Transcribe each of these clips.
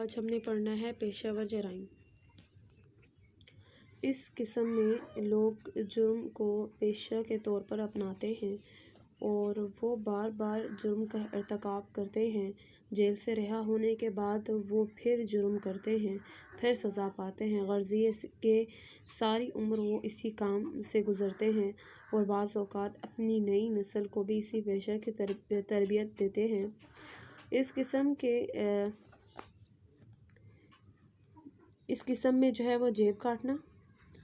آج ہم نے پڑھنا ہے پیشہ ور جرائم۔ اس قسم میں لوگ جرم کو پیشہ کے طور پر اپناتے ہیں اور وہ بار بار جرم کا ارتکاب کرتے ہیں۔ جیل سے رہا ہونے کے بعد وہ پھر جرم کرتے ہیں، پھر سزا پاتے ہیں۔ غرض یہ کہ ساری عمر وہ اسی کام سے گزارتے ہیں اور بعض اوقات اپنی نئی نسل کو بھی اسی پیشہ کی تربیت دیتے ہیں۔ اس قسم میں جو ہے وہ جیب کاٹنا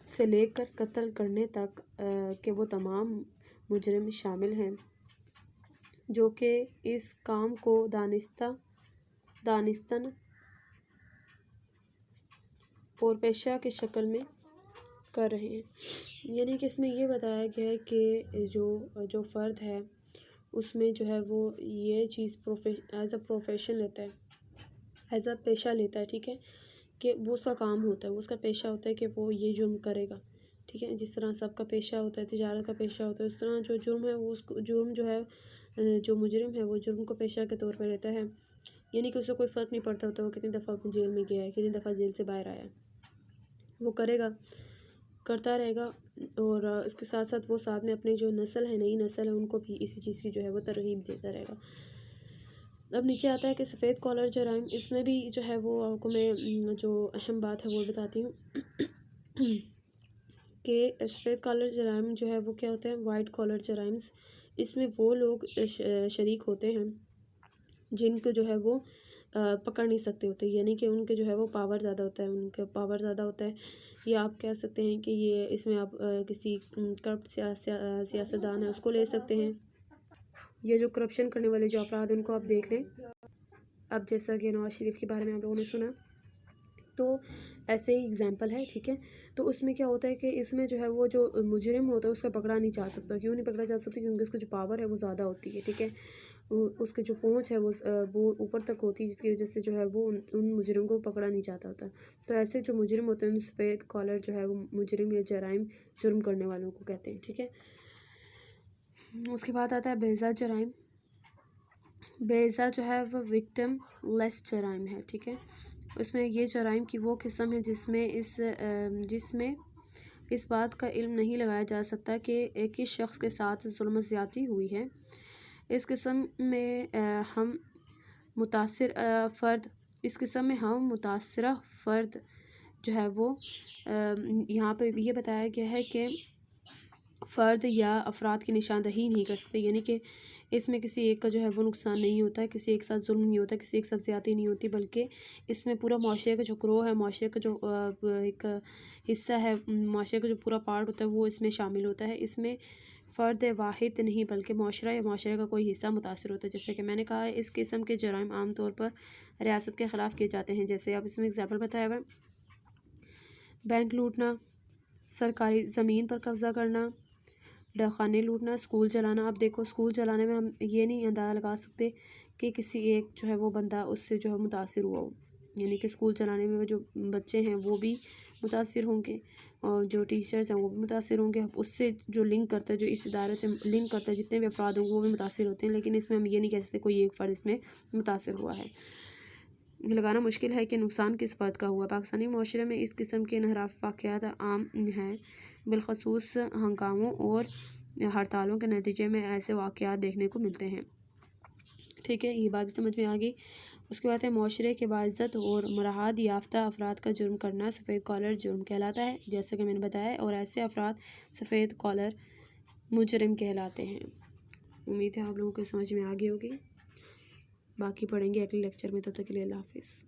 سے لے کر قتل کرنے تک کہ وہ تمام مجرم شامل ہیں جو کہ اس کام کو دانستاً اور پیشہ کی شکل میں کر رہے ہیں۔ یعنی کہ اس میں یہ بتایا گیا ہے کہ جو فرد ہے اس میں جو ہے وہ یہ چیز ایز اے پروفیشن لیتا ہے، ایز اے پیشہ لیتا ہے، ٹھیک ہے، کہ وہ اس کا کام ہوتا ہے، وہ اس کا پیشہ ہوتا ہے کہ وہ یہ جرم کرے گا، ٹھیک ہے۔ جس طرح سب کا پیشہ ہوتا ہے، تجارت کا پیشہ ہوتا ہے، اس طرح جو جرم ہے وہ جرم جو ہے جو مجرم ہے وہ جرم کو پیشہ کے طور پہ لیتا ہے۔ یعنی کہ اسے کوئی فرق نہیں پڑتا ہوتا وہ کتنی دفعہ جیل میں گیا ہے، کتنی دفعہ جیل سے باہر آیا ہے، وہ کرے گا، کرتا رہے گا، اور اس کے ساتھ ساتھ وہ ساتھ میں اپنی جو نسل ہے، نئی نسل ہے، ان کو بھی اسی چیز کی جو ہے وہ ترغیب دیتا رہے گا۔ اب نیچے آتا ہے کہ سفید کالر جرائم۔ اس میں بھی جو ہے وہ آپ کو میں جو اہم بات ہے وہ بتاتی ہوں کہ سفید کالر جرائم جو ہے وہ کیا ہوتے ہیں، وائٹ کالر جرائمز۔ اس میں وہ لوگ شریک ہوتے ہیں جن کو جو ہے وہ پکڑ نہیں سکتے ہوتے، یعنی کہ ان کے جو ہے وہ پاور زیادہ ہوتا ہے، ان کا پاور زیادہ ہوتا ہے، یا آپ کہہ سکتے ہیں کہ یہ اس میں آپ کسی کرپٹ سیاستدان ہے اس کو لے سکتے ہیں، یہ جو کرپشن کرنے والے جو افراد ہیں ان کو آپ دیکھ لیں۔ اب جیسا کہ نواز شریف کے بارے میں آپ لوگوں نے سنا، تو ایسے ہی اگزامپل ہے، ٹھیک ہے۔ تو اس میں کیا ہوتا ہے کہ اس میں جو ہے وہ جو مجرم ہوتا ہے اس کا پکڑا نہیں جا سکتا۔ کیوں نہیں پکڑا جا سکتا؟ کیونکہ اس کا جو پاور ہے وہ زیادہ ہوتی ہے، ٹھیک ہے، اس کی جو پہنچ ہے وہ اوپر تک ہوتی ہے، جس کی وجہ سے جو ہے وہ ان مجرم کو پکڑا نہیں جاتا ہوتا۔ تو ایسے جو مجرم ہوتے ہیں ان سفید کالر جو ہے وہ مجرم یا جرم کرنے والوں کو کہتے ہیں، ٹھیک ہے۔ اس کے بعد آتا ہے بیضا جرائم۔ بیضا جو ہے وہ وکٹم لیس جرائم ہے، ٹھیک ہے۔ اس میں یہ جرائم کی وہ قسم ہے جس میں اس بات کا علم نہیں لگایا جا سکتا کہ ایک ہی شخص کے ساتھ ظلم و زیادتی ہوئی ہے۔ اس قسم میں ہم متاثرہ فرد جو ہے وہ یہاں پہ یہ بتایا گیا ہے کہ فرد یا افراد کی نشاندہی نہیں کر سکتے، یعنی کہ اس میں کسی ایک کا جو ہے وہ نقصان نہیں ہوتا ہے، کسی ایک ساتھ ظلم نہیں ہوتا، کسی ایک ساتھ زیادتی نہیں ہوتی، بلکہ اس میں پورا معاشرے کا جو گروہ ہے، معاشرے کا جو ایک حصہ ہے، معاشرے کا جو پورا پارٹ ہوتا ہے وہ اس میں شامل ہوتا ہے۔ اس میں فرد واحد نہیں بلکہ معاشرہ یا معاشرے کا کوئی حصہ متاثر ہوتا ہے۔ جیسے کہ میں نے کہا ہے اس قسم کے جرائم عام طور پر ریاست کے خلاف کیے جاتے ہیں، جیسے اب اس میں اگزامپل بتایا ہوا ہے، بینک لوٹنا، سرکاری زمین پر قبضہ کرنا، ڈاکخانے لوٹنا، اسکول جلانا۔ اب دیکھو اسکول جلانے میں ہم یہ نہیں اندازہ لگا سکتے کہ کسی ایک جو ہے وہ بندہ اس سے جو ہے متاثر ہوا ہو، یعنی کہ اسکول چلانے میں جو بچے ہیں وہ بھی متاثر ہوں گے اور جو ٹیچرز ہیں وہ بھی متاثر ہوں گے، اس سے جو لنک کرتا ہے، جو اس ادارے سے لنک کرتا ہے، جتنے بھی افراد ہوں گے وہ بھی متاثر ہوتے ہیں، لیکن اس میں ہم یہ نہیں کہہ سکتے کوئی ایک فرد اس میں متاثر ہوا ہے۔ لگانا مشکل ہے کہ نقصان کس فرد کا ہوا۔ پاکستانی معاشرے میں اس قسم کے انحراف واقعات عام ہیں، بالخصوص ہنگاموں اور ہڑتالوں کے نتیجے میں ایسے واقعات دیکھنے کو ملتے ہیں، ٹھیک ہے، یہ بات بھی سمجھ میں آ گئی۔ اس کے بعد ہے معاشرے کے باعزت اور مراعات یافتہ افراد کا جرم کرنا سفید کالر جرم کہلاتا ہے، جیسا کہ میں نے بتایا، اور ایسے افراد سفید کالر مجرم کہلاتے ہیں۔ امید ہے آپ لوگوں کو سمجھ میں آ گئی ہوگی، باقی پڑھیں گے اگلے لیکچر میں، تب تک کے لیے اللہ حافظ۔